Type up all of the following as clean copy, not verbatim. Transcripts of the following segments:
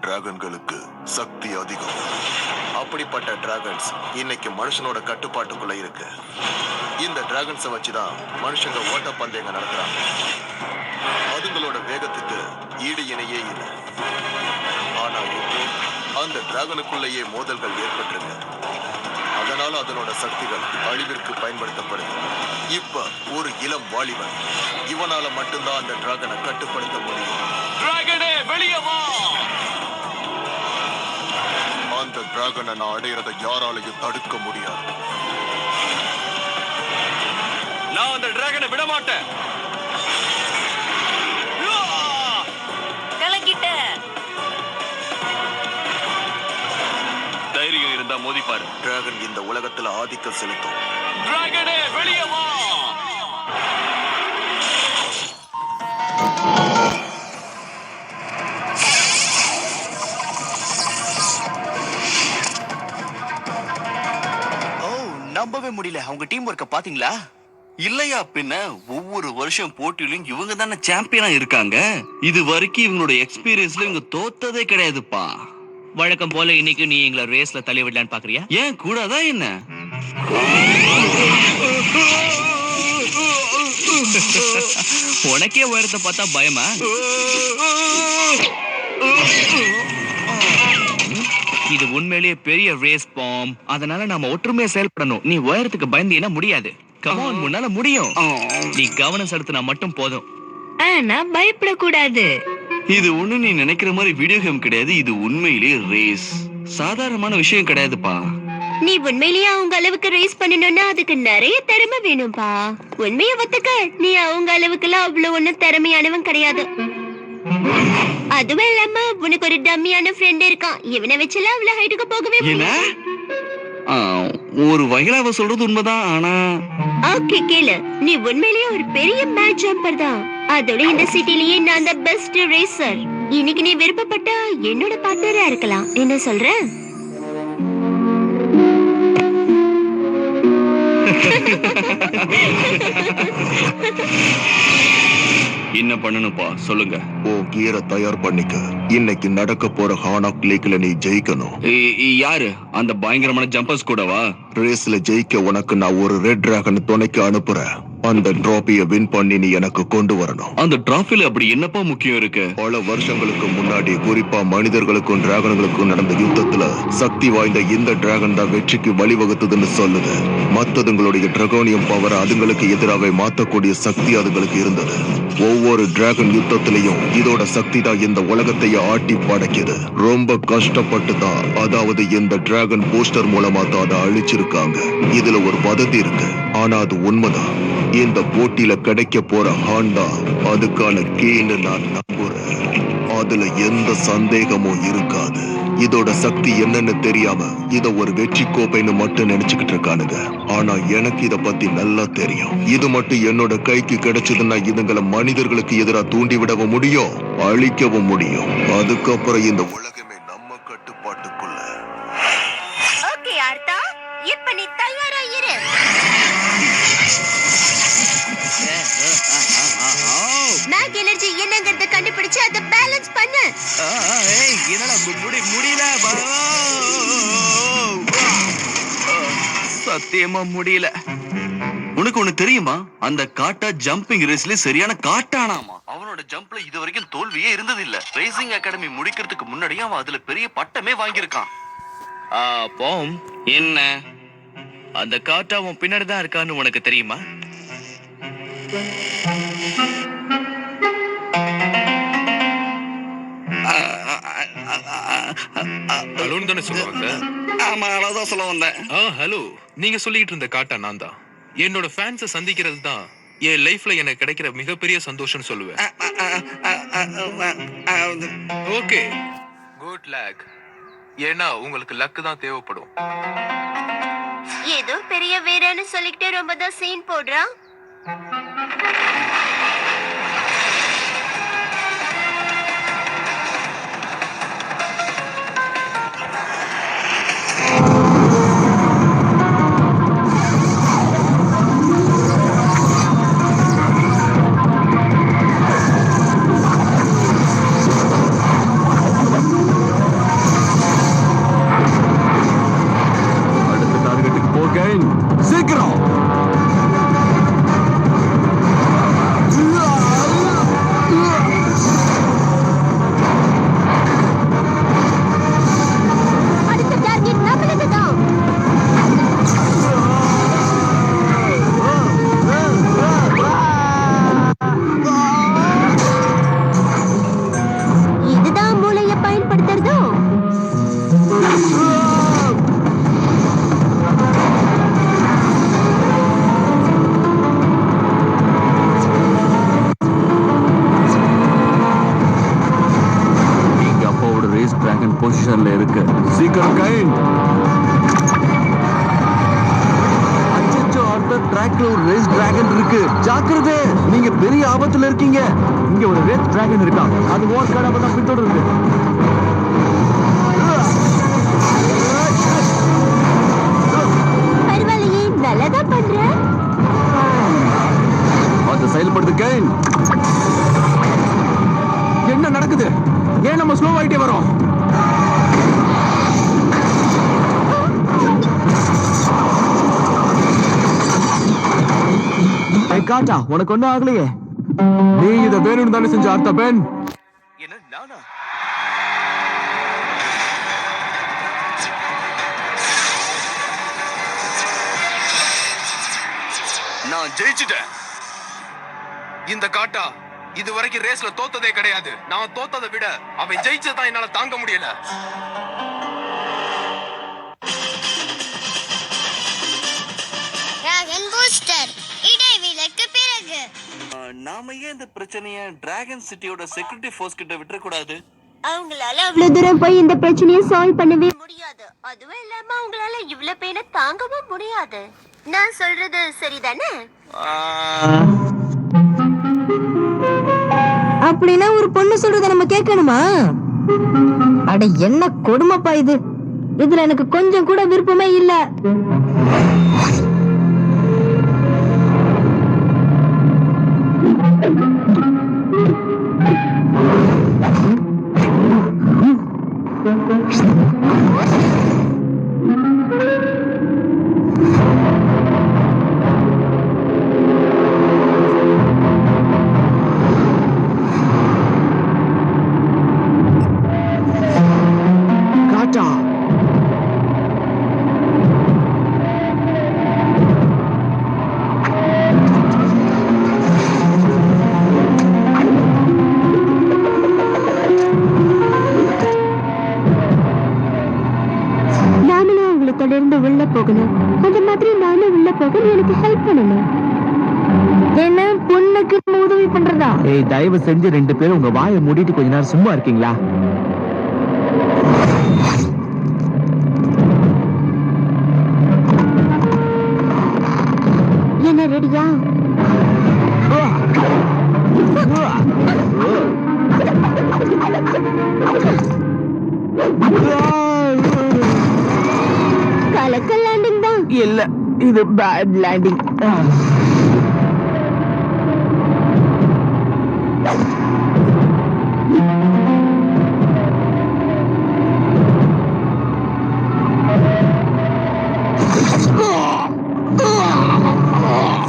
டிராகன்களுக்கு சக்தி அதிகம். அப்படிப்பட்ட டிராகன்ஸ் இன்னைக்கு மனுஷனோட கட்டுப்பாட்டுக்குள்ள இருக்கு. இந்த டிராகன்ஸை வச்சுதான் மனுஷங்க ஓட்டப்பந்தயங்க நடத்துறாங்க. அதுங்களோட வேகத்துக்கு ஈடு இணையே இல்லை. ஆனா இப்போ அந்த டிராகனுக்குள்ளேயே மோதல்கள் ஏற்பட்டிருக்கு. அதனால அதனோட சக்திகள் அழிவிற்கு பயன்படுத்தப்படுது. இப்ப ஒரு இளம் வாலிபன், இவனால மட்டும்தான் அந்த டிராகனை கட்டுப்படுத்த முடியும். டிராகனே வெளியே வா! அந்த டிராகனை நான் அடையறதை யாராலையும் தடுக்க முடியாது. நான் அந்த டிராகனை விட மாட்டேன். தைரியம் இருந்தா மோதிப்பாரு. டிராகன் இந்த உலகத்துல ஆதிக்கம் செலுத்தும். டிராகனே வெளியே வா! நம்பவே முடியல. அவங்க டீம் ஒர்க்க பாத்தீங்களா? இல்லையா பின்ன ஒவ்வொரு வருஷம் போட்டியிலும் இவங்க தானே சாம்பியனா இருக்காங்க. இது வரைக்கும் இவங்களோட எக்ஸ்பீரியன்ஸ்ல இவங்க தோத்ததே கிடையாதுப்பா. வழக்கம் போல இன்னைக்கு நீ எங்களை ரேஸ்ல தள்ளி விடலான்னு பாக்குறியா? ஏன் கூடாதா என்ன? உனக்கே உயரத்தை பார்த்தா பயமா? இது உண்மையிலேயே பெரிய ரேஸ் பாம். அதனால நாம ஒற்றுமையா செயல்படணும். நீ உயரத்துக்கு பயந்தீனா முடியாது. கமான், முன்னால முடியும். நீ கவனம் செலுத்தினா மட்டும் போதும். ஆனா பயப்படக்கூடாது. இது ஒண்ணு நீ நினைக்கிற மாதிரி வீடியோ கேம் கிடையாது. இது உண்மையிலேயே ரேஸ். சாதாரணமான விஷயம் கிடையாதுப்பா. நீ உண்மையிலேயே அவங்க அளவுக்கு ரேஸ் பண்ணணும்னா அதுக்கு நிறைய திறமை வேணும்பா. உண்மையை ஒத்துக்க, நீ அவங்க அளவுக்குலாம் அவ்வளவு ஒண்ணும் திறமையானவன் கிடையாது. அதுவும் இல்லாம உனக்கு ஒரு டம்மியான ஃப்ரெண்ட் இருக்கான். இவனை வச்சுலாம் அவ்வளவு ஹைட்டுக்கு போகவே முடியாது. ஒரு வகையில அவ சொல்றது உண்மைதான். ஆனா ஓகே கேளு, நீ உண்மையிலேயே ஒரு பெரிய மேட்ச் ஜம்பர் தான். அதோட இந்த சிட்டிலேயே நான் தான் பெஸ்ட் ரேசர். இன்னைக்கு நீ விருப்பப்பட்டா என்னோட பார்ட்னரா இருக்கலாம். என்ன சொல்ற? என்ன பண்ணணும்ப்பா சொல்லுங்க. ஓ கியரை தயார் பண்ணிக்க. இன்னைக்கு நடக்க போற ஹானாக் லேக்ல நீ ஜெயிக்கணும். யாரு அந்த பயங்கரமான ஜம்பர்ஸ் கூடவா? ரேஸ்ல ஜெயிக்க உனக்கு நான் ஒரு ரெட் டிராகன் துணைக்கு அனுப்புறேன். அந்த டிராபிய வின் பண்ணி நீ எனக்கு கொண்டு வரணும். அந்த டிராபில அப்படி என்னப்பா முக்கியம் இருக்கு? பல வருஷங்களுக்கு முன்னாடி, குறிப்பா மனிதர்களுக்கும் டிராகன்களுக்கும் நடந்த யுத்தத்துல சக்தி வாய்ந்த இந்த டிராகன் தான் வெற்றிக்கு வழிவகுத்ததுன்னு சொல்லுது. மத்ததுங்களுடைய டிராகோனியம் பவரை அதுங்களுக்கு எதிராக மாத்தக்கூடிய சக்தி அதுங்களுக்கு இருந்தது. ஒவ்வொரு டிராகன் யுத்தத்திலையும் இதோட சக்தி தான் இந்த உலகத்தையே ஆட்டி படைக்குது. ரொம்ப கஷ்டப்பட்டு தான், அதாவது இந்த டிராகன் போஸ்டர் மூலமா தான் அதை அழிச்சிருக்காங்க. இதுல ஒரு வதந்தி இருக்கு, ஆனா அது உண்மைதான். இந்த போட்டியில கிடைக்க போற ஹாண்டா அதுக்கான கீன்னு நான் நம்புறேன். அதுல எந்த சந்தேகமும் இருக்காது. இதோட சக்தி என்னன்னு தெரியாம இத ஒரு வெற்றி கோப்பைன்னு மட்டும் நினைச்சுக்கிட்டு இருக்கானுங்க. ஆனா எனக்கு இத பத்தி நல்லா தெரியும். இது மட்டும் என்னோட கைக்கு கிடைச்சதுன்னா இதுங்களை மனிதர்களுக்கு எதிராக தூண்டிவிடவும் முடியும், அழிக்கவும் முடியும். அதுக்கப்புறம் இந்த உலகமே நம்ம கட்டுப்பாட்டுக்குள்ள. ஓகே ஆர்த்தா, இப்ப நீ தயாரா இரு. மேக் எனர்ஜி என்னங்கறத கண்டுபிடிச்சு அத பேலன்ஸ் பண்ணு. என்னடா முடியல. சத்தியமா முடியல. உனக்கு ஒண்ணு தெரியுமா? அந்த காட்டா ஜம்பிங் ரேஸ்ல சரியான காட்டானாமா. அவனோட ஜம்ப்ல இது வரைக்கும் தோல்வியே இருந்தது இல்ல. ரேசிங் அகாடமி முடிக்கிறதுக்கு முன்னாடியே அவன் அதுல பெரிய பட்டமே வாங்கியிருக்கான். பாம் என்ன? அந்த காட்டா உன் பின்னாடி தான் இருக்கான்னு உனக்கு தெரியுமா? ஹலோன்னு தானே சொல்லுவாங்க? ஆமா, அதான் சொல்ல வந்தேன். ஹலோ, நீங்க சொல்லிட்டு இருந்த காட்டா நான் தான். என்னோட ஃபேன்ஸை சந்திக்கிறது தான் என் லைஃப்ல எனக்கு கிடைக்கிற மிகப்பெரிய சந்தோஷம் சொல்லுவேன். Okay, good luck. ஏன்னா உங்களுக்கு லக் தான் தேவைப்படும். ஏதோ பெரிய வீரன்னு சொல்லிட்டு ரொம்ப தான் சீன் போடுறான். டிராகன் இருக்கு, ஜாக்கிரதை, நீங்க பெரிய ஆபத்துல இருக்கீங்க. இங்க ஒரு ரெட் டிராகன் இருக்கான், அது ஓர் கடவை தான் பின்தொடருது. பரவாயில்லையே, நல்லாதான் பண்ற. அது செயல்படுது கெயின். என்ன நடக்குது? ஏன் நம்ம ஸ்லோ ஆயிட்டே வரோம்? காட்டா, உனக்கு ஒண்ணும் ஆகலையே. நீ இதை வேணும்னு தானே செஞ்ச அர்த்த பெண்? என்ன நானா? நான் ஜெயிச்சிட்டேன். இந்த காட்டா இது வரைக்கும் ரேஸ்ல தோத்ததே கிடையாது. நான் தோத்ததை விட அவன் ஜெயிச்சதான் என்னால தாங்க முடியல. டிராகன் பூஸ்டர் இடைவேளைக்கு பிறகு நாம ஏன் இந்த பிரச்சனைய டிராகன் சிட்டியோட செக்யூரிட்டி ஃபோர்ஸ் கிட்ட விட்டுறக்கூடாது? அவங்களால அவ்வளவு தூரம் போய் இந்த பிரச்சனையை சால்வ் பண்ணவே முடியாது. அதுவும் இல்லாம அவங்களால இவ்வளவு பெயினை தாங்கவும் முடியாது. நான் சொல்றது சரிதானே? அப்படின்னா ஒரு பொண்ணு சொல்றத நம்ம கேட்கணுமா? அட என்ன கொடுமைப்பா இது. இதுல எனக்கு கொஞ்சம் கூட விருப்பமே இல்ல. தொடர்ந்து உள்ள போகணும். அந்த மாதிரி நானும் உள்ள போக எனக்கு ஹெல்ப் பண்ணணும். என்ன பொண்ணுக்கு உதவி பண்றதா? ஏய், தயவு செஞ்சு 2 பேரும் உங்க வாயை மூடிட்டு கொஞ்ச நேரம் சும்மா இருக்கீங்களா? என்ன ரெடியா? கலக்கல் லேண்டிங் தான். இல்ல, இது பேட் லேண்டிங்.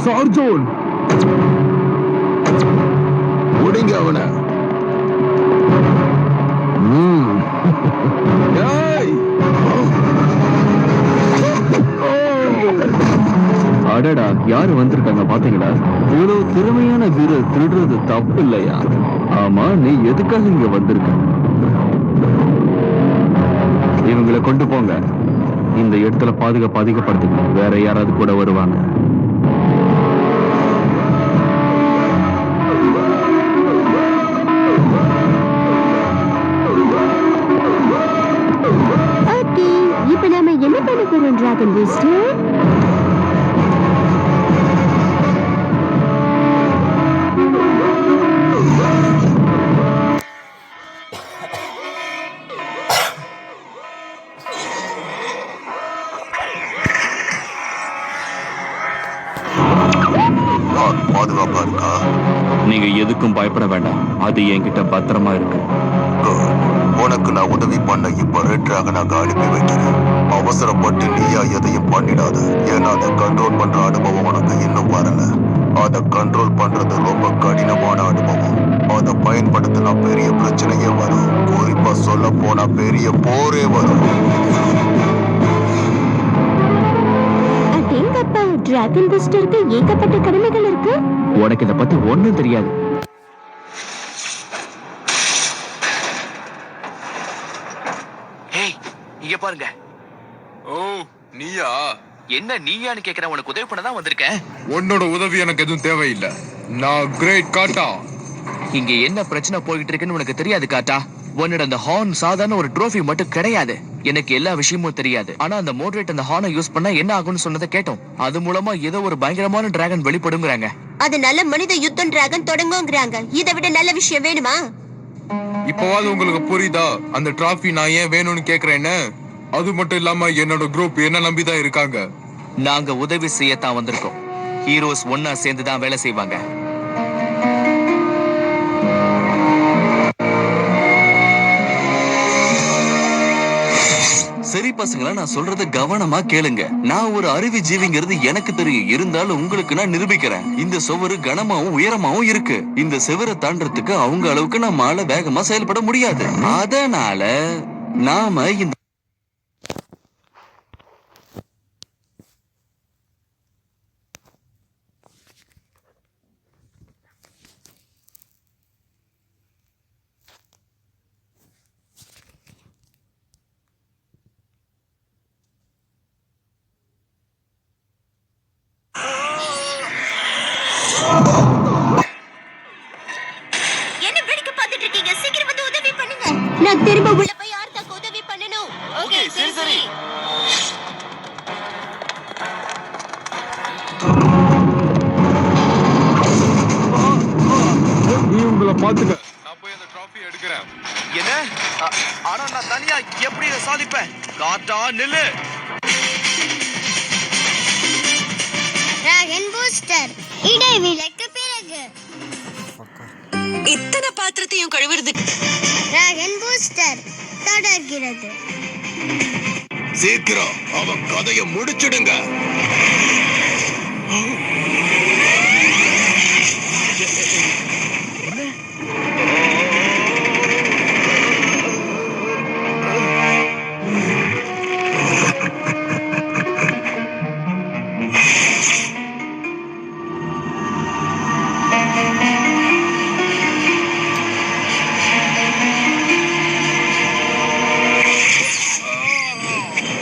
சார்ஜோன், முடிங்க அவனை. அடடா, யாரு வந்திருக்காங்க பாத்தீங்களா? இவ்வளவு திறமையான வீரர் திருடுறது தப்பு இல்லையா? ஆமா, நீ எதுக்காக இங்க வந்திருக்க? இவங்களை கொண்டு போங்க. இந்த இடத்துல பாதுகாப்பு அதிகப்படுத்துங்க. வேற யாராவது கூட வருவாங்க. ஓகே, இப்ப நாம என்ன பண்ண போறோம் டிராகன் பூஸ்டர்? பாதுகாப்பா இருக்கா? நீங்க எதுக்கும் பயப்பட வேண்டாம். அது என்கிட்ட பத்திரமா இருக்கு. Good. உனக்கு நான் உதவி பண்ண இப்ப ரெட் டிராகனாக அனுப்பி வைக்கிறேன். அவசரப்பட்டு நீயா எதையும் பண்ணிடாத. ஏன்னா அதை கண்ட்ரோல் பண்ற அனுபவம் உனக்கு இன்னும் வரல. அதை கண்ட்ரோல் பண்றது ரொம்ப கடினமான அனுபவம். அதை பயன்படுத்தினா பெரிய பிரச்சனையே வரும். குறிப்பா சொல்ல போனா பெரிய போரே வரும். அடேங்கப்பா, டிராகன் பூஸ்டருக்கு ஏகப்பட்ட கடமைகள் இருக்கு. உனக்கு இதை பத்தி ஒண்ணும் தெரியாது. ஹேய், இங்க பாருங்க. ஓ, நீயா? என்ன நீயான்னு கேக்குறேன். உனக்கு உதவி பண்ண தான் வந்திருக்கேன். உன்னோட உதவி எனக்கு எதுவும் தேவையில்லை. நான் கிரேட் காட்டா. இங்க என்ன பிரச்சனை போயிட்டு இருக்குன்னு உனக்கு தெரியாது காட்டா. உன்னோட அந்த ஹார்ன் சாதாரண ஒரு ட்ரோஃபி மட்டும் கிடையாது. எனக்கு எல்லா விஷயமும் தெரியாது. ஆனா அந்த மோட்ரேட் அந்த ஹார்னை யூஸ் பண்ணா என்ன ஆகும்னு சொன்னதை கேட்டோம். அது மூலமா ஏதோ ஒரு பயங்கரமான டிராகன் வெளிப்படுங்கிறாங்க. அது நல்ல மனித யுத்தம் டிராகன் தொடங்குங்கிறாங்க. இதை விட நல்ல விஷயம் வேணுமா? இப்போவாது உங்களுக்கு புரியுதா அந்த டிராஃபி நான் ஏன் வேணும்னு கேக்குறேன்னு? அது மட்டும் இல்லாம என்னோட குரூப் என்ன நம்பிதான் இருக்காங்க. நாங்க உதவி செய்யத்தான் வந்திருக்கோம். ஹீரோஸ் ஒன்னா சேர்ந்துதான் வேலை செய்வாங்க. சரி பசங்களா, நான் சொல்றத கவனமா கேளுங்க. நான் ஒரு அறிவு ஜீவிங்கிறது எனக்கு தெரியும். இருந்தாலும் உங்களுக்கு நான் நிரூபிக்கிறேன். இந்த சுவரு கனமாவும் உயரமாவும் இருக்கு. இந்த செவரை தாண்டறதுக்கு அவங்க அளவுக்கு நம்மால வேகமா செயல்பட முடியாது. அதனால நாம இந்த என்ன வேடிக்கை பார்த்துட்டு இருக்கீங்க? சீக்கிரம் வந்து உதவி பண்ணுங்க. நான் திரும்ப உள்ள போய் ஆர்த்தாக்கு உதவி பண்ணணும். ஓகே, சரி. நீ உங்களை பாத்துக்க. நான் போய் அந்த டிராஃபி எடுக்கிறேன். என்ன? ஆனா நான் தனியா எப்படி இதை சாதிப்பேன்? காட்டா நில்லு. டிராகன் பூஸ்டர் இடைவேளைக்கு பிறகு. இத்தனை பாத்திரத்தையும் கழுவுறது டிராகன் பூஸ்டர் தொடர்கிறது. சீக்கிரம் அவன் கதையை முடிச்சிடுங்க.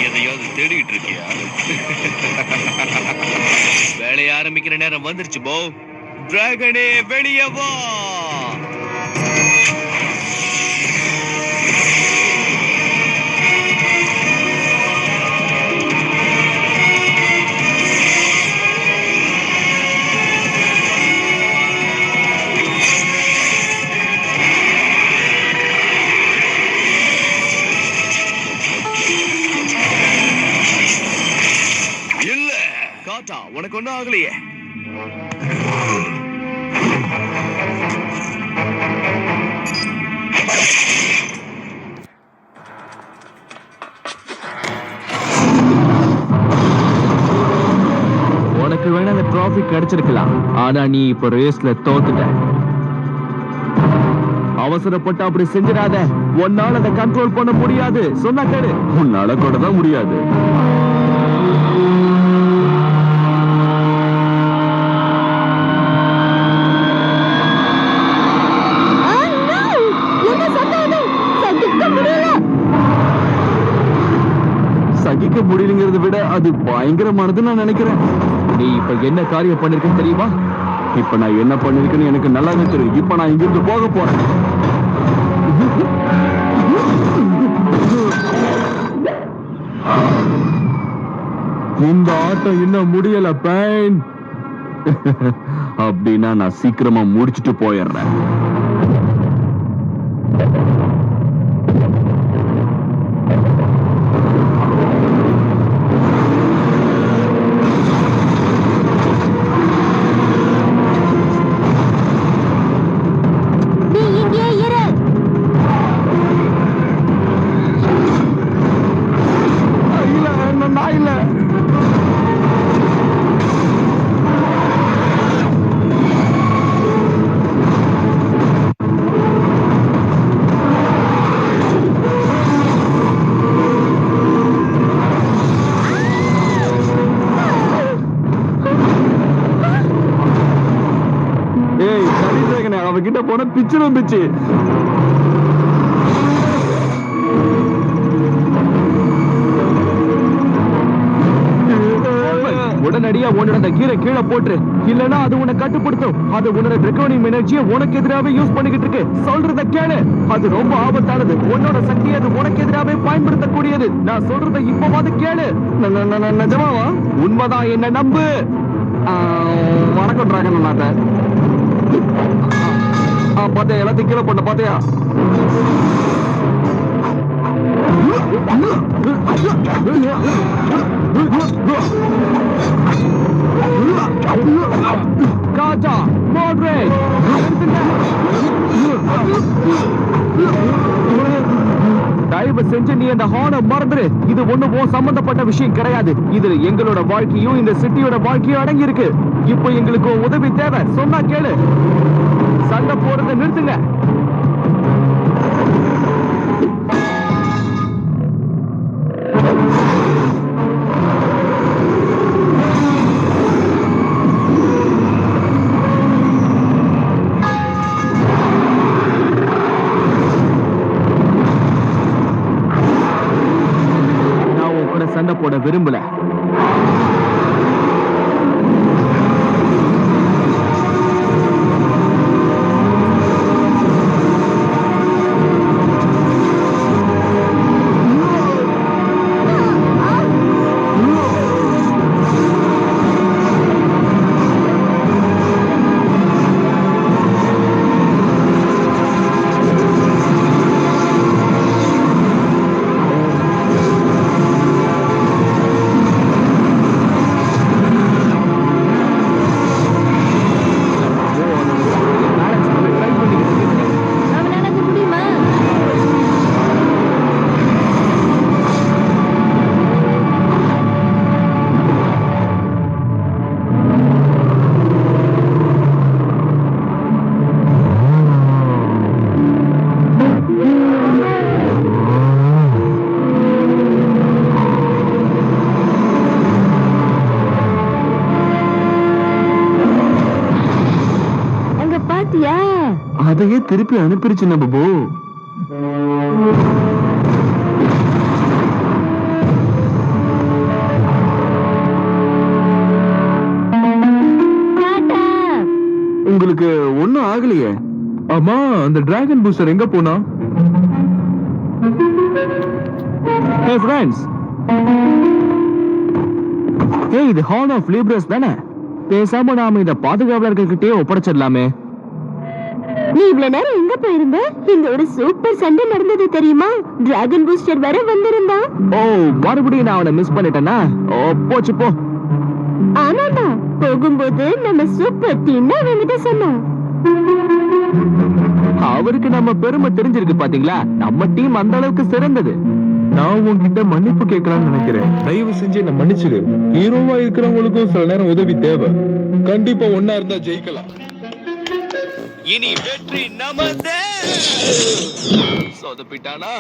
எதையாவது தேடிட்டு இருக்கியா? வேலையை ஆரம்பிக்கிற நேரம் வந்துருச்சு போ. டிராகனே வெளியே வா. இல்ல காட்டா, உனக்கு ஒண்ணும் ஆகலையே. உனக்கு வேணா அந்த டிராஃபி கிடைச்சிருக்கலாம். ஆனா நீ இப்ப ரேஸ்ல தோத்துட்ட. அவசரப்பட்டு அப்படி செஞ்சிடாத. உன்னால அதை கண்ட்ரோல் பண்ண முடியாது. சொன்னா கேளு. உன்னால கூட தான் முடியாது. சகிக்க முடியலங்கிறத விட அது பயங்கரமானது நான் நினைக்கிறேன். நீ இப்ப என்ன காரியம் பண்ணிருக்கேன்னு தெரியுமா? இப்ப நான் என்ன பண்ணிருக்கேன்னு எனக்கு நல்லாவே தெரியும். இப்ப நான் இங்கிருந்து போக போறேன். இந்த ஆட்டம் இன்னும் முடியல பெயின். அப்படின்னா நான் சீக்கிரமா முடிச்சிட்டு போயிடுறேன். அவகிட்ட போன பிச்சிடும் பிச்சு. உடனடி உடனடியா உன்னோட அந்த கீரை கீழே போட்டுரு, இல்லனா அது உன்னை கட்டுப்படுத்தும். அது உன்னோட டிராகோனியம் எனர்ஜியை உனக்கு எதிராவே யூஸ் பண்ணிக்கிட்டு இருக்கு. சொல்றத கேளு, அது ரொம்ப ஆபத்தானது. உன்னோட சக்தி அது உனக்கு எதிராவே பயன்படுத்தக்கூடியது. நான் சொல்றத இப்பவாது கேளு. நிஜமாவா? உண்மைதான், என்ன நம்பு. வணக்கம் டிராகன் நாட்ட. பாத்தியா, எல்லாத்தையும் கீழே போட்ட பாத்தியா? காட்டா மாட்ரேட் தயவு செஞ்சு நீ அந்த ஹார்னை மறந்துரு. இது ஒண்ணு உன் சம்பந்தப்பட்ட விஷயம் கிடையாது. இதுல எங்களோட வாழ்க்கையும் இந்த சிட்டியோட வாழ்க்கையும் அடங்கி இருக்கு. இப்போ எங்களுக்கு உதவி தேவை. சொன்னா கேளு. சண்டை போறதை நிறுத்துங்க. சண்டை போட விரும்பல. அதையே திருப்பி அனுப்பிருச்சு நம்ம போ. உங்களுக்கு ஒண்ணும் ஆகலையே? ஆமா, அந்த டிராகன் பூஸ்டர் எங்க போனா? Hey friends, இது ஹார்ன் ஆஃப் லீப்ரஸ் தானே? பேசாம நாம இத பாதுகாவலர்கள்கிட்டயே ஒப்படைச்சிடலாமே. நீ இவ்வளவு நேரம் எங்க போயிருந்த? இங்க ஒரு சூப்பர் சண்டை நடந்தது தெரியுமா? டிராகன் பூஸ்டர் வர வந்திருந்தான். ஓ, மறுபடியும் நான் அவனை மிஸ் பண்ணிட்டேனா? ஓ, போச்சு போ. ஆமாமா, போகும்போது நம்ம சூப்பர் டீம் அவங்கிட்ட சொன்னோம். அவருக்கு நம்ம பெருமை தெரிஞ்சிருக்கு பாத்தீங்களா? நம்ம டீம் அந்த அளவுக்கு சிறந்தது. நான் உங்ககிட்ட மன்னிப்பு கேட்கலாம்னு நினைக்கிறேன். தயவு செஞ்சு என்ன மன்னிச்சிடு. ஹீரோவா இருக்கிறவங்களுக்கும் சில நேரம் உதவி தேவை. கண்டிப்பா ஒன்னா இருந்தா ஜெயிக்கலாம். இனி வெற்றி நமதே. சொதப்பிட்டானா?